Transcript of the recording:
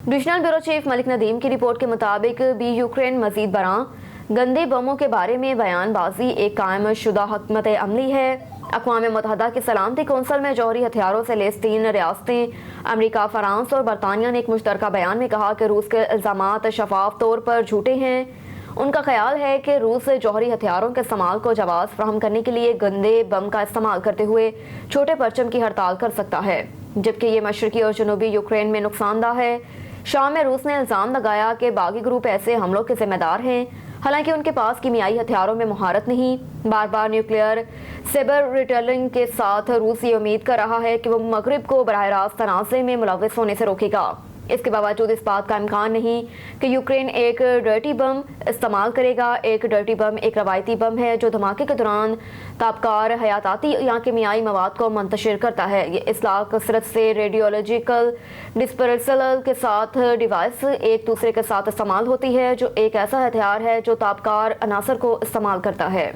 Divisional bureau chief Malik Nadeem की report के मुताबिक भी यूक्रेन मजीद बरां गंदे बमों के बारे में बयानबाजी एक कायम शुदा हकमत अमली है। अक़वाम मुत्तहिदा की सलामती कौंसिल में जौहरी हथियारों से लैस 3 रियासतें अमरीका, फ्रांस और बरतानिया ने एक मुश्तरका बयान में कहा कि रूस के इल्ज़ामात शफाफ तौर पर झूठे हैं। उनका ख्याल है कि रूस जौहरी हथियारों के इस्तेमाल को जवाज़ फराहम करने के लिए गंदे बम का इस्तेमाल करते हुए छोटे परचम की हड़ताल कर सकता है, जबकि ये मशरकी और जनूबी यूक्रेन में नुकसानदा है। शाम में रूस ने इल्ज़ाम लगाया कि बागी ग्रुप ऐसे हमलों के जिम्मेदार हैं, हालांकि उनके पास कीमियाई हथियारों में महारत नहीं। बार बार न्यूक्लियर सेबर रिटेलिंग के साथ रूस ये उम्मीद कर रहा है कि वो मगरिब को बराह रास्त तनाज़े में मुलव्वस होने से रोकेगा। इसके बावजूद इस बात का इम्कान नहीं कि यूक्रेन एक डर्टी बम इस्तेमाल करेगा। एक डर्टी बम एक रवायती बम है जो धमाके के दौरान तापकार, हयाताती या कीमियाई मवाद को मुंतशिर करता है। ये इसलाह कसरत से रेडियोलॉजिकल डिस्पर्सल के साथ डिवाइस एक दूसरे के साथ इस्तेमाल होती है, जो एक ऐसा हथियार है जो तापकार अनासर को इस्तेमाल करता है।